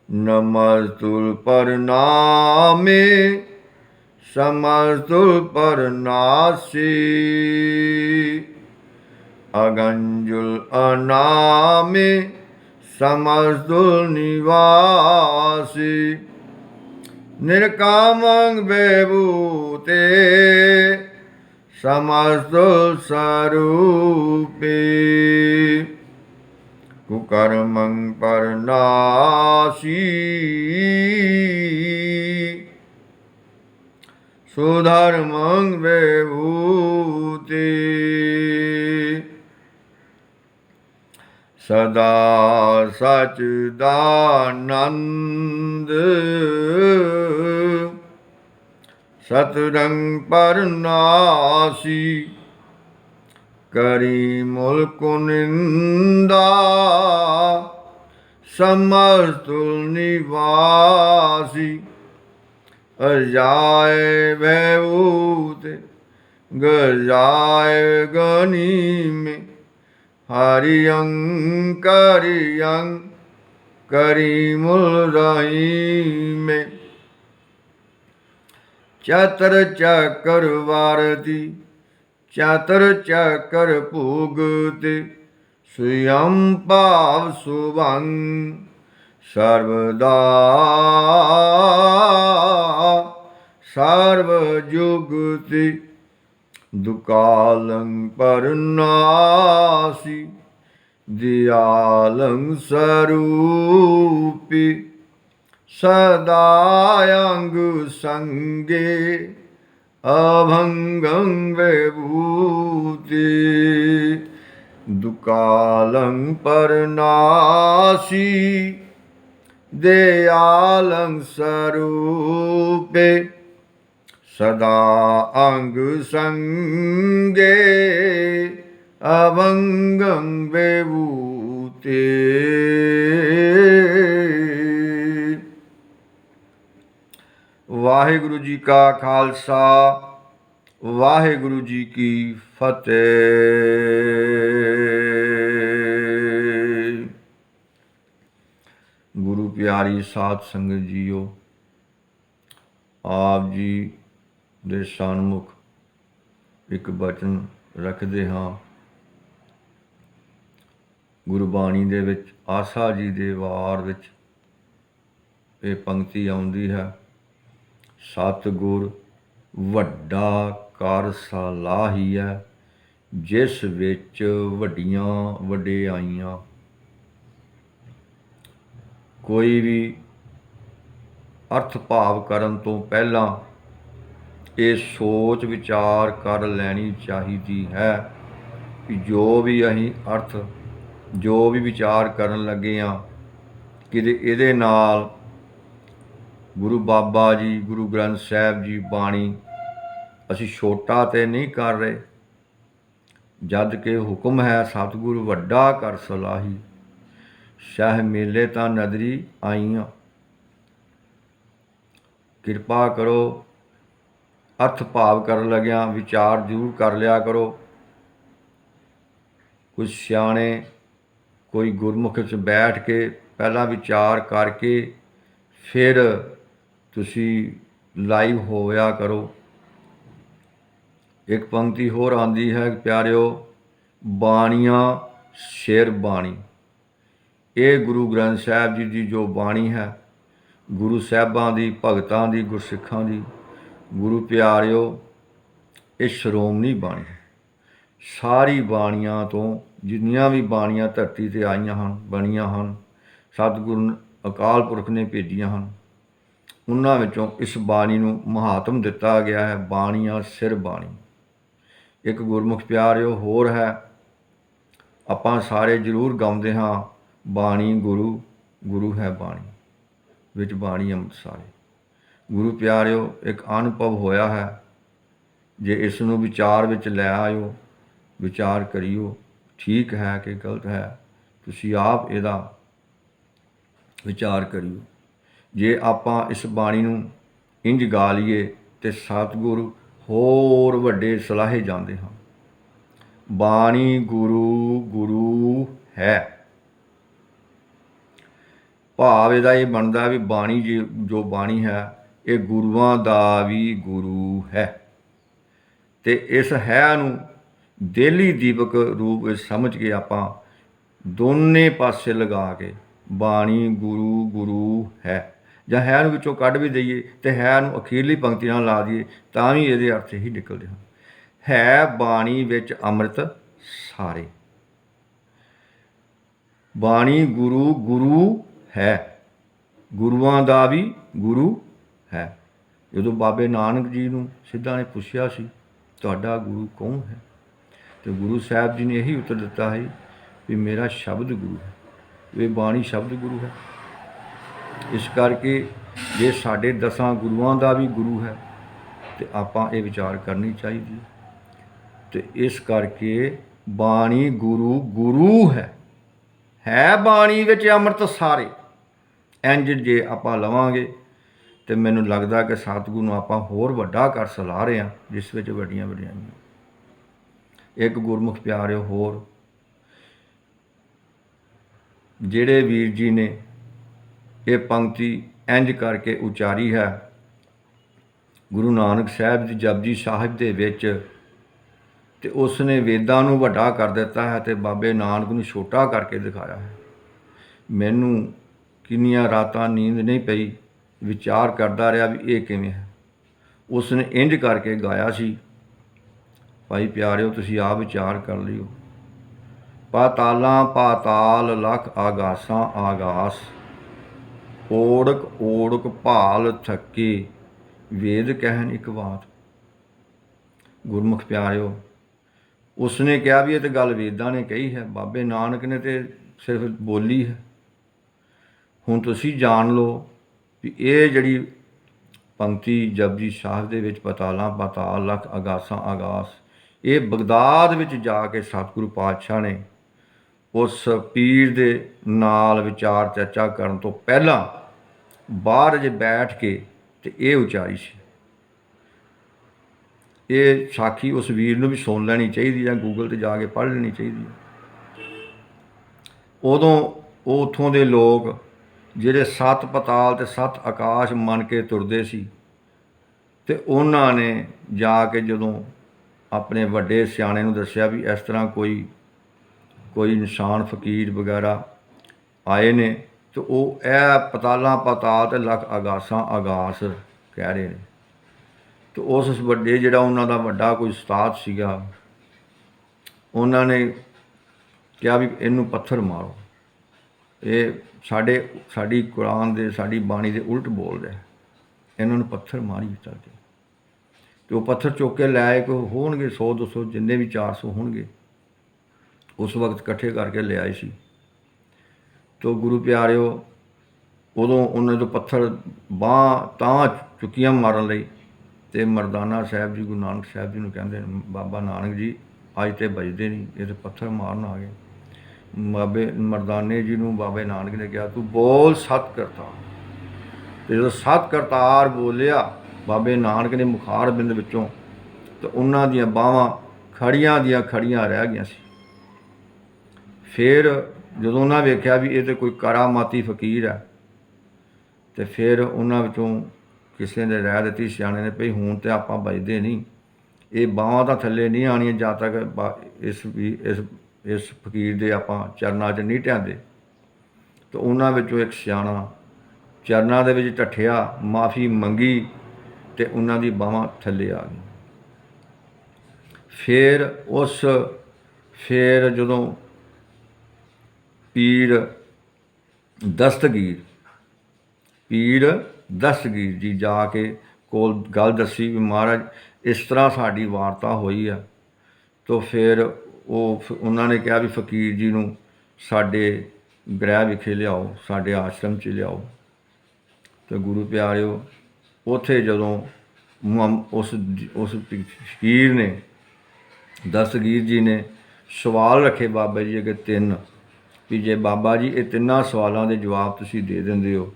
नमस्तुल परनामे समस्तुल परनासी अगंजुल अनामे समस्तुल निवासी निर्कामं विभूते समस्तुल स्वरूपे कुकर्मं परनासी सुधर्मं विभूते सदा सच्चिदानंद सतरंग पर नासी करी मुल्क निंदा समस्तुल निवासी अजाए भूत गजाए गनी में हरियं करियं करीमुल रहीम में चतर चक्र वारती चतर चक्र भुगते स्वयं भाव सुभंग सर्वदा सर्वजुगति दुकालं परनासी दयालं स्वरूपी सदायंग संगे अभंगं विभूति दुकालं परनासी दयालं स्वरूपे सदा अंग संगे अभंगं विभूति। वाहिगुरु जी का खालसा वाहिगुरु जी की फतेह। गुरु प्यारी साध संगत जीओ, आप जी ਦੇ ਸਨਮੁਖ ਇੱਕ ਬਚਨ ਰੱਖਦੇ ਹਾਂ। ਗੁਰਬਾਣੀ ਦੇ ਵਿੱਚ ਆਸਾ ਜੀ ਦੇ ਵਾਰ ਵਿੱਚ ਇਹ ਪੰਕਤੀ ਆਉਂਦੀ ਹੈ, ਸਤਿਗੁਰ ਵੱਡਾ ਕਰ ਸਲਾਹੀਐ ਜਿਸ ਵਿੱਚ ਵੱਡੀਆਂ ਵਡਿਆਈਆਂ। ਕੋਈ ਵੀ ਅਰਥ ਭਾਵ ਕਰਨ ਤੋਂ ਪਹਿਲਾਂ ਇਹ ਸੋਚ ਵਿਚਾਰ ਕਰ ਲੈਣੀ ਚਾਹੀਦੀ ਹੈ ਕਿ ਜੋ ਵੀ ਅਸੀਂ ਅਰਥ ਜੋ ਵੀ ਵਿਚਾਰ ਕਰਨ ਲੱਗੇ ਹਾਂ ਕਿਤੇ ਇਹਦੇ ਨਾਲ ਗੁਰੂ ਬਾਬਾ ਜੀ ਗੁਰੂ ਗ੍ਰੰਥ ਸਾਹਿਬ ਜੀ ਬਾਣੀ ਅਸੀਂ ਛੋਟਾ ਤੇ ਨਹੀਂ ਕਰ ਰਹੇ, ਜਦ ਕਿ ਹੁਕਮ ਹੈ ਸਤਿਗੁਰੂ ਵੱਡਾ ਕਰ ਸਲਾਹੀ ਸ਼ਾਹ ਮੇਲੇ ਤਾਂ ਨਦਰੀ ਆਈਆਂ। ਕਿਰਪਾ ਕਰੋ ਅਰਥ ਭਾਵ ਕਰਨ ਲੱਗਿਆਂ ਵਿਚਾਰ ਜ਼ਰੂਰ ਕਰ ਲਿਆ ਕਰੋ। ਕੁਝ ਸਿਆਣੇ ਕੋਈ ਗੁਰਮੁਖ 'ਚ ਬੈਠ ਕੇ ਪਹਿਲਾਂ ਵਿਚਾਰ ਕਰਕੇ ਫਿਰ ਤੁਸੀਂ ਲਾਈਵ ਹੋਇਆ ਕਰੋ। ਇੱਕ ਪੰਕਤੀ ਹੋਰ ਆਉਂਦੀ ਹੈ ਪਿਆਰਿਓ, ਬਾਣੀਆਂ ਸਿਰ ਬਾਣੀ। ਇਹ ਗੁਰੂ ਗ੍ਰੰਥ ਸਾਹਿਬ ਜੀ ਦੀ ਜੋ ਬਾਣੀ ਹੈ, ਗੁਰੂ ਸਾਹਿਬਾਂ ਦੀ ਭਗਤਾਂ ਦੀ ਗੁਰਸਿੱਖਾਂ ਦੀ, ਗੁਰੂ ਪਿਆਰਿਓ ਇਹ ਸ਼੍ਰੋਮਣੀ ਬਾਣੀ ਹੈ। ਸਾਰੀ ਬਾਣੀਆਂ ਤੋਂ ਜਿੰਨੀਆਂ ਵੀ ਬਾਣੀਆਂ ਧਰਤੀ 'ਤੇ ਆਈਆਂ ਹਨ ਬਣੀਆਂ ਹਨ ਸਤਿਗੁਰੂ ਅਕਾਲ ਪੁਰਖ ਨੇ ਭੇਜੀਆਂ ਹਨ, ਉਹਨਾਂ ਵਿੱਚੋਂ ਇਸ ਬਾਣੀ ਨੂੰ ਮਹਾਤਮ ਦਿੱਤਾ ਗਿਆ ਹੈ, ਬਾਣੀਆਂ ਸਿਰ ਬਾਣੀ। ਇੱਕ ਗੁਰਮੁਖ ਪਿਆਰਿਓ ਹੋਰ ਹੈ, ਆਪਾਂ ਸਾਰੇ ਜ਼ਰੂਰ ਗਾਉਂਦੇ ਹਾਂ, ਬਾਣੀ ਗੁਰੂ ਗੁਰੂ ਹੈ ਬਾਣੀ ਵਿੱਚ ਬਾਣੀ ਅੰਮ੍ਰਿਤ ਸਾਰੇ। ਗੁਰੂ ਪਿਆਰਿਓ ਇੱਕ ਅਨੁਭਵ ਹੋਇਆ ਹੈ, ਜੇ ਇਸ ਨੂੰ ਵਿਚਾਰ ਵਿੱਚ ਲੈ ਆਇਓ, ਵਿਚਾਰ ਕਰਿਓ, ਠੀਕ ਹੈ ਕਿ ਗਲਤ ਹੈ, ਤੁਸੀਂ ਆਪ ਇਹਦਾ ਵਿਚਾਰ ਕਰਿਓ। ਜੇ ਆਪਾਂ ਇਸ ਬਾਣੀ ਨੂੰ ਇੰਝ ਗਾ ਲਈਏ ਤੇ ਸਤਿਗੁਰੂ ਹੋਰ ਵੱਡੇ ਸਲਾਹੇ ਜਾਂਦੇ ਹਨ। ਬਾਣੀ ਗੁਰੂ ਗੁਰੂ ਹੈ, ਭਾਵ ਇਹਦਾ ਇਹ ਬਣਦਾ ਵੀ ਬਾਣੀ ਜੋ ਬਾਣੀ ਹੈ ਇਹ ਗੁਰੂਆਂ ਦਾ ਵੀ ਗੁਰੂ ਹੈ। ਅਤੇ ਇਸ ਹੈ ਨੂੰ ਦੇਲੀ ਦੀਪਕ ਰੂਪ ਵਿੱਚ ਸਮਝ ਕੇ ਆਪਾਂ ਦੋਨੇ ਪਾਸੇ ਲਗਾ ਕੇ ਬਾਣੀ ਗੁਰੂ ਗੁਰੂ ਹੈ, ਜਾਂ ਹੈ ਨੂੰ ਵਿੱਚੋਂ ਕੱਢ ਵੀ ਦਈਏ ਅਤੇ ਹੈ ਨੂੰ ਅਖੀਰਲੀ ਪੰਕਤੀ ਨਾਲ ਲਾ ਦਈਏ ਤਾਂ ਵੀ ਇਹਦੇ ਅਰਥ ਹੀ ਨਿਕਲਦੇ ਹਨ। ਹੈ ਬਾਣੀ ਵਿੱਚ ਅੰਮ੍ਰਿਤ ਸਾਰੇ, ਬਾਣੀ ਗੁਰੂ ਗੁਰੂ ਹੈ, ਗੁਰੂਆਂ ਦਾ ਵੀ ਗੁਰੂ ਹੈ। ਜਦੋਂ ਬਾਬੇ ਨਾਨਕ ਜੀ ਨੂੰ ਸਿੱਧਾਂ ਨੇ ਪੁੱਛਿਆ ਸੀ ਤੁਹਾਡਾ ਗੁਰੂ ਕੌਣ ਹੈ, ਅਤੇ ਗੁਰੂ ਸਾਹਿਬ ਜੀ ਨੇ ਇਹੀ ਉੱਤਰ ਦਿੱਤਾ ਹੈ ਵੀ ਮੇਰਾ ਸ਼ਬਦ ਗੁਰੂ ਹੈ, ਇਹ ਬਾਣੀ ਸ਼ਬਦ ਗੁਰੂ ਹੈ। ਇਸ ਕਰਕੇ ਜੇ ਸਾਡੇ 10 ਗੁਰੂਆਂ ਦਾ ਵੀ ਗੁਰੂ ਹੈ ਤੇ ਆਪਾਂ ਇਹ ਵਿਚਾਰ ਕਰਨੀ ਚਾਹੀਦੀ ਤੇ ਇਸ ਕਰਕੇ ਬਾਣੀ ਗੁਰੂ ਹੈ ਬਾਣੀ ਵਿੱਚ ਅੰਮ੍ਰਿਤ ਸਾਰੇ। ਇੰਝ ਜੇ ਆਪਾਂ ਲਵਾਂਗੇ ਤੇ ਮੈਨੂੰ ਲੱਗਦਾ ਕਿ ਸਤਿਗੁਰੂ ਨੂੰ ਆਪਾਂ ਹੋਰ ਵੱਡਾ ਕਰ ਸਲਾ ਰਹੇ ਹਾਂ, ਜਿਸ ਵਿੱਚ ਵੱਡੀਆਂ ਵਡਿਆਈਆਂ। ਇੱਕ ਗੁਰਮੁਖ ਪਿਆਰਿਓ ਹੋਰ, ਜਿਹੜੇ ਵੀਰ ਜੀ ਨੇ ਇਹ ਪੰਕਤੀ ਇੰਝ ਕਰਕੇ ਉਚਾਰੀ ਹੈ ਗੁਰੂ ਨਾਨਕ ਸਾਹਿਬ ਦੀ ਜਪਜੀ ਸਾਹਿਬ ਦੇ ਵਿੱਚ, ਤੇ ਉਸ ਨੇ ਵੇਦਾਂ ਨੂੰ ਵੱਡਾ ਕਰ ਦਿੱਤਾ ਹੈ ਤੇ ਬਾਬੇ ਨਾਨਕ ਨੂੰ ਛੋਟਾ ਕਰਕੇ ਦਿਖਾਇਆ ਹੈ। ਮੈਨੂੰ ਕਿੰਨੀਆਂ ਰਾਤਾਂ ਨੀਂਦ ਨਹੀਂ ਪਈ, ਵਿਚਾਰ ਕਰਦਾ ਰਿਹਾ ਵੀ ਇਹ ਕਿਵੇਂ ਹੈ। ਉਸ ਨੇ ਇੰਝ ਕਰਕੇ ਗਾਇਆ ਸੀ। ਭਾਈ ਪਿਆਰਿਓ, ਤੁਸੀਂ ਆਪ ਵਿਚਾਰ ਕਰ ਲਿਓ। ਪਾਤਾਲਾਂ ਪਾਤਾਲ ਲਖ ਆਗਾਸਾਂ ਆਗਾਸ, ਓੜਕ ਓੜਕ ਭਾਲ ਥੱਕੇ, ਵੇਦ ਕਹਿਣ ਇੱਕ ਬਾਤ। ਗੁਰਮੁਖ ਪਿਆਰਿਓ, ਉਸਨੇ ਕਿਹਾ ਵੀ ਇਹ ਤਾਂ ਗੱਲ ਵੇਦਾਂ ਨੇ ਕਹੀ ਹੈ, ਬਾਬੇ ਨਾਨਕ ਨੇ ਤੇ ਸਿਰਫ ਬੋਲੀ ਹੈ। ਹੁਣ ਤੁਸੀਂ ਜਾਣ ਲਓ ਵੀ ਇਹ ਜਿਹੜੀ ਪੰਕਤੀ ਜਪਜੀ ਸਾਹਿਬ ਦੇ ਵਿੱਚ ਪਾਤਾਲਾਂ ਪਾਤਾਲ ਲਖ ਆਗਾਸਾਂ ਆਗਾਸ, ਇਹ ਬਗਦਾਦ ਵਿੱਚ ਜਾ ਕੇ ਸਤਿਗੁਰੂ ਪਾਤਸ਼ਾਹ ਨੇ ਉਸ ਪੀਰ ਦੇ ਨਾਲ ਵਿਚਾਰ ਚਰਚਾ ਕਰਨ ਤੋਂ ਪਹਿਲਾਂ ਬਾਹਰ ਜੇ ਬੈਠ ਕੇ ਤੇ ਇਹ ਉਚਾਰੀ ਸੀ। ਇਹ ਸਾਖੀ ਉਸ ਵੀਰ ਨੂੰ ਵੀ ਸੁਣ ਲੈਣੀ ਚਾਹੀਦੀ ਜਾਂ ਗੂਗਲ 'ਤੇ ਜਾ ਕੇ ਪੜ੍ਹ ਲੈਣੀ ਚਾਹੀਦੀ ਹੈ। ਉਦੋਂ ਉਹ ਉੱਥੋਂ ਦੇ ਲੋਕ ਜਿਹੜੇ 7 ਪਤਾਲ ਤੇ 7 ਆਕਾਸ਼ ਮੰਨ ਕੇ ਤੁਰਦੇ ਸੀ, ਤੇ ਉਹਨਾਂ ਨੇ ਜਾ ਕੇ ਜਦੋਂ ਆਪਣੇ ਵੱਡੇ ਸਿਆਣੇ ਨੂੰ ਦੱਸਿਆ ਵੀ ਇਸ ਤਰ੍ਹਾਂ ਕੋਈ ਇਨਸਾਨ ਫਕੀਰ ਵਗੈਰਾ ਆਏ ਨੇ, ਤੇ ਉਹ ਇਹ ਪਤਾਲਾਂ ਪਤਾਲ ਤੇ ਲਖ ਆਗਾਸਾਂ ਆਗਾਸ ਕਹਿ ਰਹੇ ਨੇ। ਤੇ ਉਸ ਵੱਡੇ ਜਿਹੜਾ ਉਹਨਾਂ ਦਾ ਵੱਡਾ ਕੋਈ ਉਸਤਾਦ ਸੀਗਾ, ਉਹਨਾਂ ਨੇ ਕਿਹਾ ਵੀ ਇਹਨੂੰ ਪੱਥਰ ਮਾਰੋ, ਇਹ ਸਾਡੀ ਕੁਰਾਨ ਦੇ ਸਾਡੀ ਬਾਣੀ ਦੇ ਉਲਟ ਬੋਲ ਰਿਹਾ, ਇਹਨਾਂ ਨੂੰ ਪੱਥਰ ਮਾਰੀ ਚੱਲਦੇ। ਤੇ ਉਹ ਪੱਥਰ ਚੁੱਕ ਕੇ ਲੈ ਕੇ ਹੋਣਗੇ 100 200 ਜਿੰਨੇ ਵੀ 400 ਹੋਣਗੇ ਉਸ ਵਕਤ ਇਕੱਠੇ ਕਰਕੇ ਲਿਆਏ ਸੀ। ਤੋ ਗੁਰੂ ਪਿਆਰਿਓ, ਉਦੋਂ ਉਹਨਾਂ ਤੋਂ ਪੱਥਰ ਬਾਂਹ ਤਾਂ ਚੁੱਕੀਆਂ ਮਾਰਨ ਲਈ, ਤੇ ਮਰਦਾਨਾ ਸਾਹਿਬ ਜੀ ਗੁਰੂ ਨਾਨਕ ਸਾਹਿਬ ਜੀ ਨੂੰ ਕਹਿੰਦੇ ਨੇ, ਬਾਬਾ ਨਾਨਕ ਜੀ ਅੱਜ ਤੇ ਵੱਜਦੇ ਨਹੀਂ, ਇਹ ਤਾਂ ਪੱਥਰ ਮਾਰਨ ਆ ਗਏ। ਬਾਬੇ ਮਰਦਾਨੇ ਜੀ ਨੂੰ ਬਾਬੇ ਨਾਨਕ ਨੇ ਕਿਹਾ ਤੂੰ ਬੋਲ ਸਤ ਕਰਤਾਰ। ਤੇ ਜਦੋਂ ਸਤ ਕਰਤਾਰ ਬੋਲਿਆ ਬਾਬੇ ਨਾਨਕ ਨੇ ਮੁਖਾਰ ਬਿੰਦ ਵਿੱਚੋਂ, ਤੇ ਉਹਨਾਂ ਦੀਆਂ ਬਾਹਾਂ ਖੜੀਆਂ ਦੀਆਂ ਖੜੀਆਂ ਰਹਿ ਗਈਆਂ ਸੀ। ਫਿਰ ਜਦੋਂ ਉਹਨਾਂ ਵੇਖਿਆ ਵੀ ਇਹ ਤਾਂ ਕੋਈ ਕਰਾਮਾਤੀ ਫਕੀਰ ਹੈ, ਤੇ ਫਿਰ ਉਹਨਾਂ ਵਿੱਚੋਂ ਕਿਸੇ ਨੇ ਰਹਿ ਦਿੱਤੀ ਸਿਆਣੇ ਨੇ, ਭਈ ਹੁਣ ਤਾਂ ਆਪਾਂ ਬਚਦੇ ਨਹੀਂ, ਇਹ ਬਾਹਾਂ ਤਾਂ ਥੱਲੇ ਨਹੀਂ ਆਉਣੀਆਂ ਜਦ ਤੱਕ ਇਸ ਫਕੀਰ ਦੇ ਆਪਾਂ ਚਰਨਾਂ 'ਚ ਨਹੀਂ ਢਾਂਦੇ। ਤੇ ਉਹਨਾਂ ਵਿੱਚੋਂ ਇੱਕ ਸਿਆਣਾ ਚਰਨਾਂ ਦੇ ਵਿੱਚ ਢੱਠਿਆ, ਮਾਫੀ ਮੰਗੀ, ਤੇ ਉਹਨਾਂ ਦੀ ਬਾਹਾਂ ਥੱਲੇ ਆ ਗਈਆਂ। ਫਿਰ ਜਦੋਂ ਪੀਰ ਦਸਤਗੀਰ ਜੀ ਜਾ ਕੇ ਕੋਲ ਗੱਲ ਦੱਸੀ ਵੀ ਮਹਾਰਾਜ ਇਸ ਤਰ੍ਹਾਂ ਸਾਡੀ ਵਾਰਤਾ ਹੋਈ ਆ, ਤਾਂ ਫਿਰ ਉਹਨਾਂ ਨੇ ਕਿਹਾ ਵੀ ਫਕੀਰ ਜੀ ਨੂੰ ਸਾਡੇ ਗ੍ਰਹਿ ਵਿਖੇ ਲਿਆਓ, ਸਾਡੇ ਆਸ਼ਰਮ 'ਚ ਲਿਆਓ। ਅਤੇ ਗੁਰੂ ਪਿਆਰਿਓ, ਉੱਥੇ ਜਦੋਂ ਉਸ ਫਕੀਰ ਨੇ ਦਸਤਗੀਰ ਜੀ ਨੇ ਸਵਾਲ ਰੱਖੇ ਬਾਬਾ ਜੀ ਅੱਗੇ 3, ਵੀ ਜੇ ਬਾਬਾ ਜੀ ਇਹ 3 ਸਵਾਲਾਂ ਦੇ ਜਵਾਬ ਤੁਸੀਂ ਦੇ ਦਿੰਦੇ ਹੋ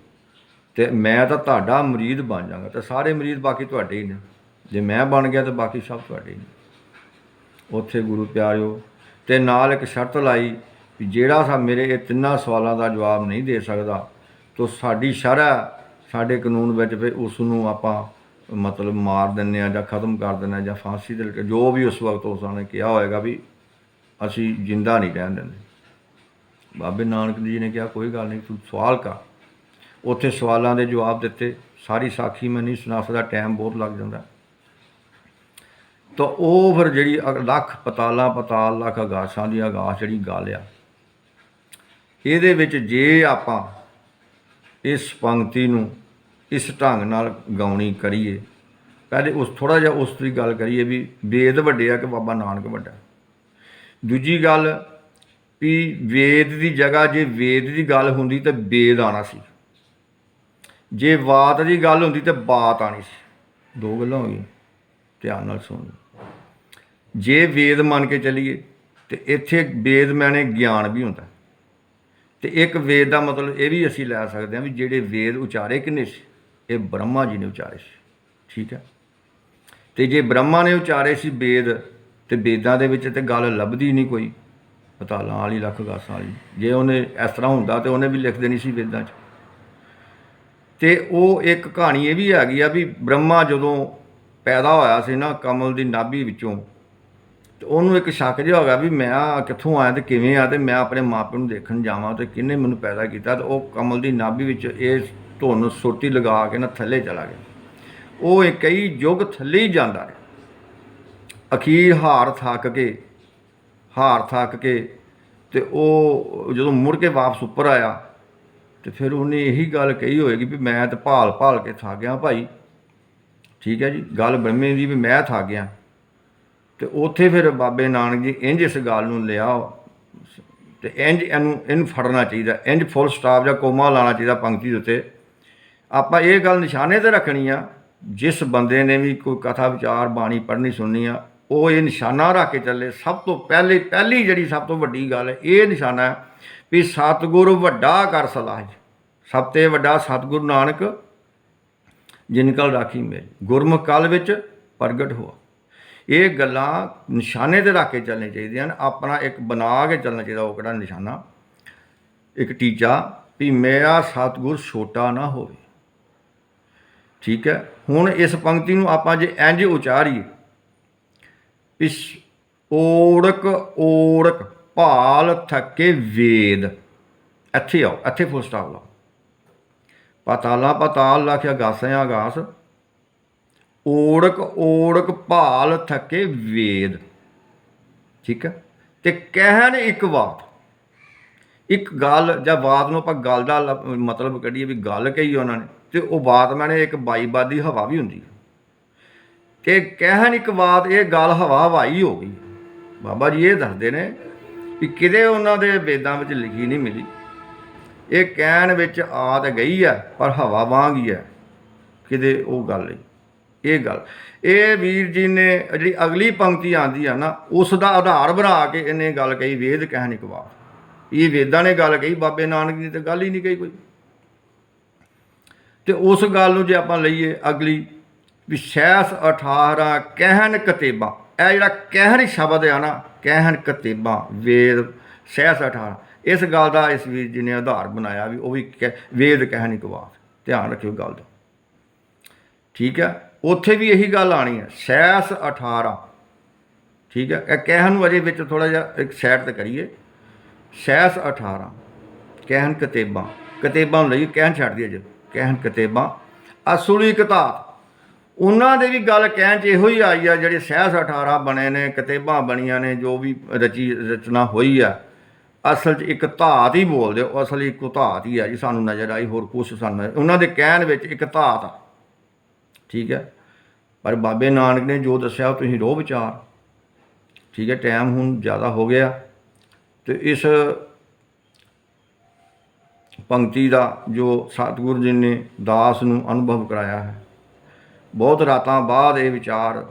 ਤੇ ਮੈਂ ਤਾਂ ਤੁਹਾਡਾ ਮੁਰੀਦ ਬਣ ਜਾਵਾਂਗਾ, ਤੇ ਸਾਰੇ ਮੁਰੀਦ ਬਾਕੀ ਤੁਹਾਡੇ ਹੀ ਨੇ, ਜੇ ਮੈਂ ਬਣ ਗਿਆ ਤਾਂ ਬਾਕੀ ਸਭ ਤੁਹਾਡੇ ਹੀ ਨੇ। ਉੱਥੇ ਗੁਰੂ ਪਿਆਰਿਓ ਤੇ ਨਾਲ ਇੱਕ ਸ਼ਰਤ ਲਾਈ ਵੀ ਜਿਹੜਾ ਮੇਰੇ ਇਹ 3 ਸਵਾਲਾਂ ਦਾ ਜਵਾਬ ਨਹੀਂ ਦੇ ਸਕਦਾ, ਤਾਂ ਸਾਡੀ ਸ਼ਰਅ ਸਾਡੇ ਕਾਨੂੰਨ ਵਿੱਚ ਫਿਰ ਉਸ ਨੂੰ ਆਪਾਂ ਮਤਲਬ ਮਾਰ ਦਿੰਦੇ ਹਾਂ ਜਾਂ ਖ਼ਤਮ ਕਰ ਦਿੰਦੇ ਹਾਂ ਜਾਂ ਫਾਂਸੀ ਦੇ ਜੋ ਵੀ ਉਸ ਵਕਤ ਉਸ ਨੇ ਕਿਹਾ ਹੋਏਗਾ ਵੀ ਅਸੀਂ ਜਿੰਦਾ ਨਹੀਂ ਰਹਿਣ ਦਿੰਦੇ। ਬਾਬੇ ਨਾਨਕ ਜੀ ਨੇ ਕਿਹਾ ਕੋਈ ਗੱਲ ਨਹੀਂ, ਤੂੰ ਸਵਾਲ ਕਰ। ਉੱਥੇ ਸਵਾਲਾਂ ਦੇ ਜਵਾਬ ਦਿੱਤੇ। ਸਾਰੀ ਸਾਖੀ ਮੈਂ ਨਹੀਂ ਸੁਣਾ ਸਕਦਾ, ਟਾਈਮ ਬਹੁਤ ਲੱਗ ਜਾਂਦਾ। ਤਾਂ ਉਹ ਫਿਰ ਜਿਹੜੀ ਲੱਖ ਪਤਾਲ ਲੱਖ ਆਗਾਸਾਂ ਦੀ ਆਗਾਸ ਜਿਹੜੀ ਗੱਲ ਆ, ਇਹਦੇ ਵਿੱਚ ਜੇ ਆਪਾਂ ਇਸ ਪੰਕਤੀ ਨੂੰ ਇਸ ਢੰਗ ਨਾਲ ਗਾਉਣੀ ਕਰੀਏ, ਪਹਿਲੇ ਥੋੜ੍ਹਾ ਜਿਹਾ ਉਸ ਦੀ ਗੱਲ ਕਰੀਏ ਵੀ ਵੇਦ ਵੱਡੇ ਆ ਕਿ ਬਾਬਾ ਨਾਨਕ ਵੱਡਾ। ਦੂਜੀ ਗੱਲ ਵੀ ਵੇਦ ਦੀ ਜਗ੍ਹਾ ਜੇ ਵੇਦ ਦੀ ਗੱਲ ਹੁੰਦੀ ਤਾਂ ਵੇਦ ਆਉਣਾ ਸੀ, ਜੇ ਬਾਤ ਦੀ ਗੱਲ ਹੁੰਦੀ ਤਾਂ ਬਾਤ ਆਉਣੀ ਸੀ। 2 ਗੱਲਾਂ ਹੋ ਗਈਆਂ। ਧਿਆਨ ਨਾਲ ਸੁਣ। ਜੇ ਵੇਦ ਮੰਨ ਕੇ ਚੱਲੀਏ ਤੇ ਇੱਥੇ ਵੇਦ ਮੈਨੇ ਗਿਆਨ ਵੀ ਹੁੰਦਾ, ਤੇ ਇੱਕ ਵੇਦ ਦਾ ਮਤਲਬ ਇਹ ਵੀ ਅਸੀਂ ਲੈ ਸਕਦੇ ਹਾਂ ਵੀ ਜਿਹੜੇ ਵੇਦ ਉਚਾਰੇ ਕਿਹਨੇ ਸੀ? ਇਹ ਬ੍ਰਹਮਾ ਜੀ ਨੇ ਉਚਾਰੇ ਸੀ। ਠੀਕ ਹੈ, ਤੇ ਜੇ ਬ੍ਰਹਮਾ ਨੇ ਉਚਾਰੇ ਸੀ ਵੇਦ, ਤੇ ਵੇਦਾਂ ਦੇ ਵਿੱਚ ਤੇ ਗੱਲ ਲੱਭਦੀ ਨਹੀਂ ਕੋਈ ਪਤਾਲਾਂ ਵਾਲੀ, ਲੱਖ ਗਾਸਾਂ ਵਾਲੀ। ਜੇ ਉਹਨੇ ਇਸ ਤਰ੍ਹਾਂ ਹੁੰਦਾ ਤੇ ਉਹਨੇ ਵੀ ਲਿਖ ਦੇਣੀ ਸੀ ਵੇਦਾਂ 'ਚ। ਤੇ ਉਹ ਇੱਕ ਕਹਾਣੀ ਇਹ ਵੀ ਹੈਗੀ ਆ ਵੀ ਬ੍ਰਹਮਾ ਜਦੋਂ ਪੈਦਾ ਹੋਇਆ ਸੀ ਨਾ ਕਮਲ ਦੀ ਨਾਭੀ ਵਿੱਚੋਂ, ਤੇ ਉਹਨੂੰ ਇੱਕ ਸ਼ੱਕ ਜਿਹਾ ਹੋ ਗਿਆ ਵੀ ਮੈਂ ਕਿੱਥੋਂ ਆਇਆ ਤੇ ਕਿਵੇਂ ਆ, ਤੇ ਮੈਂ ਆਪਣੇ ਮਾਪਿਆਂ ਨੂੰ ਦੇਖਣ ਜਾਵਾਂ ਤੇ ਕਿਹਨੇ ਮੈਨੂੰ ਪੈਦਾ ਕੀਤਾ। ਤੇ ਉਹ ਕਮਲ ਦੀ ਨਾਭੀ ਵਿੱਚ ਇਹ ਧੁੰਨ ਸੋਟੀ ਲਗਾ ਕੇ ਨਾ ਥੱਲੇ ਚਲਾ ਗਿਆ। ਉਹ ਕਈ ਯੁੱਗ ਥੱਲੇ ਹੀ ਜਾਂਦਾ ਰਿਹਾ। ਅਖੀਰ ਹਾਰ ਥੱਕ ਕੇ ਤੇ ਉਹ ਜਦੋਂ ਮੁੜ ਕੇ ਵਾਪਸ ਉੱਪਰ ਆਇਆ ਤੇ ਫਿਰ ਉਹਨੇ ਇਹੀ ਗੱਲ ਕਹੀ ਹੋਏਗੀ ਵੀ ਮੈਂ ਤਾਂ ਭਾਲ ਕੇ ਥੱਕ ਗਿਆ ਭਾਈ। ਠੀਕ ਹੈ ਜੀ, ਗੱਲ ਬ੍ਰਹਮੇ ਦੀ ਵੀ ਮੈਂ ਥੱਕ ਗਿਆ। ਤੇ ਉੱਥੇ ਫਿਰ ਬਾਬੇ ਨਾਨਕ ਜੀ ਇੰਝ ਇਸ ਗੱਲ ਨੂੰ ਲਿਆ ਤੇ ਇੰਝ ਇਹਨੂੰ ਫੜਨਾ ਚਾਹੀਦਾ, ਇੰਝ ਫੁੱਲ ਸਟਾਪ ਜਾਂ ਕੋਮਾ ਲਾਉਣਾ ਚਾਹੀਦਾ ਪੰਕਤੀ ਦੇ ਉੱਤੇ। ਆਪਾਂ ਇਹ ਗੱਲ ਨਿਸ਼ਾਨੇ 'ਤੇ ਰੱਖਣੀ ਆ, ਜਿਸ ਬੰਦੇ ਨੇ ਵੀ ਕੋਈ ਕਥਾ ਵਿਚਾਰ ਬਾਣੀ ਪੜ੍ਹਨੀ ਸੁਣਨੀ ਆ, ਉਹ ਇਹ ਨਿਸ਼ਾਨਾ ਰੱਖ ਕੇ ਚੱਲੇ। ਸਭ ਤੋਂ ਪਹਿਲੀ ਜਿਹੜੀ ਸਭ ਤੋਂ ਵੱਡੀ ਗੱਲ ਹੈ, ਇਹ ਨਿਸ਼ਾਨਾ ਹੈ ਵੀ ਸਤਿਗੁਰ ਵੱਡਾ ਕਰ ਸਲਾਹ। ਸਭ ਤੋਂ ਵੱਡਾ ਸਤਿਗੁਰੂ ਨਾਨਕ ਜਿਨ ਕਲ ਰਾਖੀ ਮੇਰੀ, ਗੁਰਮੁਖ ਕਾਲ ਵਿੱਚ ਪ੍ਰਗਟ ਹੋਆ। ਇਹ ਗੱਲਾਂ ਨਿਸ਼ਾਨੇ 'ਤੇ ਰੱਖ ਕੇ ਚੱਲਣੀਆਂ ਚਾਹੀਦੀਆਂ ਹਨ। ਆਪਣਾ ਇੱਕ ਬਣਾ ਕੇ ਚੱਲਣਾ ਚਾਹੀਦਾ, ਉਹ ਕਿਹੜਾ ਨਿਸ਼ਾਨਾ, ਇੱਕ ਟੀਚਾ ਵੀ ਮੇਰਾ ਸਤਿਗੁਰ ਛੋਟਾ ਨਾ ਹੋਵੇ। ਠੀਕ ਹੈ, ਹੁਣ ਇਸ ਪੰਕਤੀ ਨੂੰ ਆਪਾਂ ਜੇ ਇੰਝ ਉਚਾਰੀਏ ਵੀ ਓੜਕ ਭਾਲ ਥੱਕੇ ਵੇਦ, ਇੱਥੇ ਆਓ, ਇੱਥੇ ਫੁੱਲ ਸਟਾਪ ਲਾਓ। ਪਤਾਲ ਲਾਖਿਆ ਗਾਸਾਂ ਆਗਾਸ, ਓੜਕ ਭਾਲ ਥੱਕੇ ਵੇਦ। ਠੀਕ ਹੈ, ਤੇ ਕਹਿਣ ਇੱਕ ਬਾਤ, ਇੱਕ ਗੱਲ ਜਾਂ ਬਾਤ ਨੂੰ ਆਪਾਂ ਗੱਲ ਦਾ ਮਤਲਬ ਕੱਢੀਏ ਵੀ ਗੱਲ ਕਹੀ ਉਹਨਾਂ ਨੇ, ਤੇ ਉਹ ਬਾਤ ਮੈਨੇ ਇੱਕ ਬਾਈਬਾਦੀ ਹਵਾ ਵੀ ਹੁੰਦੀ ਹੈ। ਕਿ ਕਹਿਣ ਇੱਕ ਬਾਤ, ਇਹ ਗੱਲ ਹਵਾ ਹਵਾਈ ਹੋ ਗਈ। ਬਾਬਾ ਜੀ ਇਹ ਦੱਸਦੇ ਨੇ ਵੀ ਕਿਤੇ ਉਹਨਾਂ ਦੇ ਵੇਦਾਂ ਵਿੱਚ ਲਿਖੀ ਨਹੀਂ ਮਿਲੀ। ਇਹ ਕਹਿਣ ਵਿੱਚ ਆ ਤਾਂ ਗਈ ਆ, ਪਰ ਹਵਾ ਵਾਂਗ ਹੀ ਹੈ, ਕਿਤੇ ਉਹ ਗੱਲ ਨਹੀਂ। ਇਹ ਵੀਰ ਜੀ ਨੇ ਜਿਹੜੀ ਅਗਲੀ ਪੰਕਤੀ ਆਉਂਦੀ ਆ ਨਾ, ਉਸ ਦਾ ਆਧਾਰ ਬਣਾ ਕੇ ਇਹਨੇ ਗੱਲ ਕਹੀ, ਵੇਦ ਕਹਿਣ ਇੱਕ ਬਾਤ। ਇਹ ਵੇਦਾਂ ਨੇ ਗੱਲ ਕਹੀ, ਬਾਬੇ ਨਾਨਕ ਦੀ ਤਾਂ ਗੱਲ ਹੀ ਨਹੀਂ ਕਹੀ ਕੋਈ। ਤੇ ਉਸ ਗੱਲ ਨੂੰ ਜੇ ਆਪਾਂ ਲਈਏ ਅਗਲੀ ਵੀ ਸਹਿਸ 18 ਕਹਿਣ ਕਤੇਬਾਂ, ਇਹ ਜਿਹੜਾ ਕਹਿਣ ਸ਼ਬਦ ਆ ਨਾ, ਕਹਿਣ ਕਤੇਬਾਂ ਵੇਦ ਸਹਿਸ 18, ਇਸ ਗੱਲ ਦਾ ਇਸ ਵੀਰ ਜੀ ਨੇ ਆਧਾਰ ਬਣਾਇਆ ਵੀ ਉਹ ਵੀ ਵੇਦ ਕਹਿਣ ਇੱਕ ਬਾਤ। ਧਿਆਨ ਰੱਖਿਓ ਗੱਲ ਦਾ। ਠੀਕ ਹੈ, ਉੱਥੇ ਵੀ ਇਹੀ ਗੱਲ ਆਣੀ ਹੈ, ਸਹਿਸ 18। ਠੀਕ ਹੈ, ਇਹ ਕਹਿਣ ਨੂੰ ਅਜੇ ਵਿੱਚ ਥੋੜ੍ਹਾ ਜਿਹਾ ਇੱਕ ਸਾਈਡ 'ਤੇ ਕਰੀਏ। ਸਹਿਸ 18 ਕਹਿਣ ਕਤੇਬਾਂ ਨੂੰ ਲਈ, ਕਹਿਣ ਛੱਡ ਦਈਏ। ਕਹਿਣ ਕਤੇਬਾਂ ਅਸੁਲੀ ਕਤਾਤ, ਉਹਨਾਂ ਦੇ ਵੀ ਗੱਲ ਕਹਿਣ 'ਚ ਇਹੋ ਹੀ ਆਈ ਆ। ਜਿਹੜੇ ਸਹਿਸ 18 ਬਣੇ ਨੇ, ਕਤੇਬਾਂ ਬਣੀਆਂ ਨੇ, ਜੋ ਵੀ ਰਚਨਾ ਹੋਈ ਆ, ਅਸਲ 'ਚ ਇੱਕ ਧਾਤ ਹੀ ਬੋਲਦੇ ਹੋ। ਅਸਲ ਇੱਕੋ ਧਾਤ ਹੀ ਆ ਜੀ, ਸਾਨੂੰ ਨਜ਼ਰ ਆਈ, ਹੋਰ ਕੁਛ ਸਾਨੂੰ ਉਹਨਾਂ ਦੇ ਕਹਿਣ ਵਿੱਚ ਇੱਕ ਧਾਤ ਆ। ਠੀਕ ਹੈ, ਪਰ ਬਾਬੇ ਨਾਨਕ ਨੇ ਜੋ ਦੱਸਿਆ ਤੁਸੀਂ ਰੋਹ ਵਿਚਾਰ। ਠੀਕ ਹੈ, ਟਾਈਮ ਹੁਣ ਜ਼ਿਆਦਾ ਹੋ ਗਿਆ, ਤੇ ਇਸ ਪੰਕਤੀ ਦਾ ਜੋ ਸਤਿਗੁਰੂ ਜੀ ਨੇ ਦਾਸ ਨੂੰ ਅਨੁਭਵ ਕਰਾਇਆ ਹੈ, ਬਹੁਤ ਰਾਤਾਂ ਬਾਅਦ ਇਹ ਵਿਚਾਰ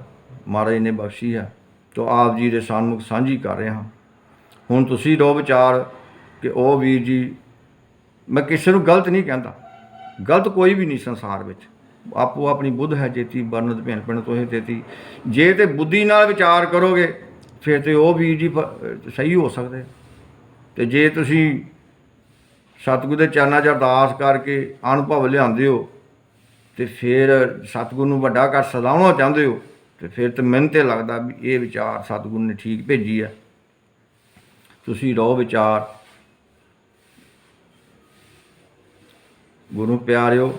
ਮਹਾਰਾਜ ਨੇ ਬਖਸ਼ੀ ਹੈ, ਤੋ ਆਪ ਜੀ ਦੇ ਸਨਮੁਖ ਸਾਂਝੀ ਕਰ ਰਿਹਾ ਹਾਂ। ਹੁਣ ਤੁਸੀਂ ਰੋਹ ਵਿਚਾਰ ਕਿ ਉਹ ਵੀਰ ਜੀ, ਮੈਂ ਕਿਸੇ ਨੂੰ ਗਲਤ ਨਹੀਂ ਕਹਿੰਦਾ, ਗਲਤ ਕੋਈ ਵੀ ਨਹੀਂ ਸੰਸਾਰ ਵਿੱਚ, ਆਪੋ ਆਪਣੀ ਬੁੱਧ ਹੈ ਜੇਤੀ, ਬਰਨਤ ਭਿੰਨ ਭਿੰਨ ਤੋਹੇ ਤੇਤੀ। ਜੇ ਤੇ ਬੁੱਧੀ ਨਾਲ ਵਿਚਾਰ ਕਰੋਗੇ ਫਿਰ ਤੇ ਉਹ ਵੀਰ ਜੀ ਸਹੀ ਹੋ ਸਕਦੇ। ਤੇ ਜੇ ਤੁਸੀਂ ਸਤਿਗੁਰੂ ਦੇ ਚਰਨਾਂ 'ਚ ਅਰਦਾਸ ਕਰਕੇ ਅਨੁਭਵ ਲਿਆਉਂਦੇ ਹੋ, ਤੇ ਫਿਰ ਸਤਿਗੁਰੂ ਨੂੰ ਵੱਡਾ ਕਰ ਸਦਾਉਣਾ ਚਾਹੁੰਦੇ ਹੋ, ਤੇ ਫਿਰ ਤਾਂ ਮੈਨੂੰ ਤਾਂ ਲੱਗਦਾ ਵੀ ਇਹ ਵਿਚਾਰ ਸਤਿਗੁਰੂ ਨੇ ਠੀਕ ਭੇਜੀ ਹੈ। ਤੁਸੀਂ ਰਹੋ ਵਿਚਾਰ। ਗੁਰੂ ਪਿਆਰਿਓ,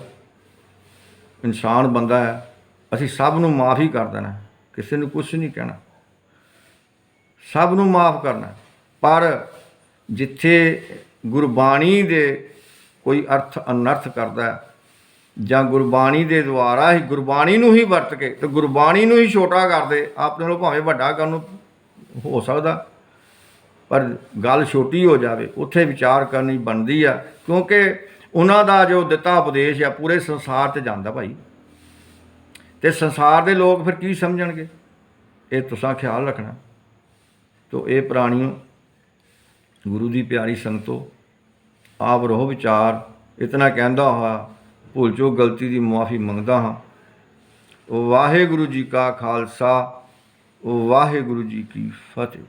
ਇਨਸਾਨ ਬੰਦਾ ਹੈ, ਅਸੀਂ ਸਭ ਨੂੰ ਮਾਫ਼ ਹੀ ਕਰ ਦੇਣਾ, ਕਿਸੇ ਨੂੰ ਕੁਛ ਨਹੀਂ ਕਹਿਣਾ, ਸਭ ਨੂੰ ਮਾਫ਼ ਕਰਨਾ। ਪਰ ਜਿੱਥੇ ਗੁਰਬਾਣੀ ਦੇ ਕੋਈ ਅਰਥ ਅਨਰਥ ਕਰਦਾ, ਜਾਂ ਗੁਰਬਾਣੀ ਦੇ ਦੁਆਰਾ ਹੀ ਗੁਰਬਾਣੀ ਨੂੰ ਹੀ ਵਰਤ ਕੇ ਤੇ ਗੁਰਬਾਣੀ ਨੂੰ ਹੀ ਛੋਟਾ ਕਰਦੇ, ਆਪਣੇ ਨੂੰ ਭਾਵੇਂ ਵੱਡਾ ਕਰਨ ਨੂੰ ਹੋ ਸਕਦਾ, ਪਰ ਗੱਲ ਛੋਟੀ ਹੋ ਜਾਵੇ, ਉੱਥੇ ਵਿਚਾਰ ਕਰਨੀ ਬਣਦੀ ਆ। ਕਿਉਂਕਿ ਉਹਨਾਂ ਦਾ ਜੋ ਦਿੱਤਾ ਉਪਦੇਸ਼ ਆ ਪੂਰੇ ਸੰਸਾਰ 'ਤੇ ਜਾਂਦਾ ਭਾਈ। तो संसार के लोग फिर की समझणगे, ये तुसां ख्याल रखना। तो ये प्राणियों, गुरु की प्यारी संगतो, आप रहो विचार। इतना कहता हुआ भुल चूक गलती की मुआफ़ी मंगता हाँ। वाहिगुरू जी का खालसा, वाहिगुरू जी की फतेह।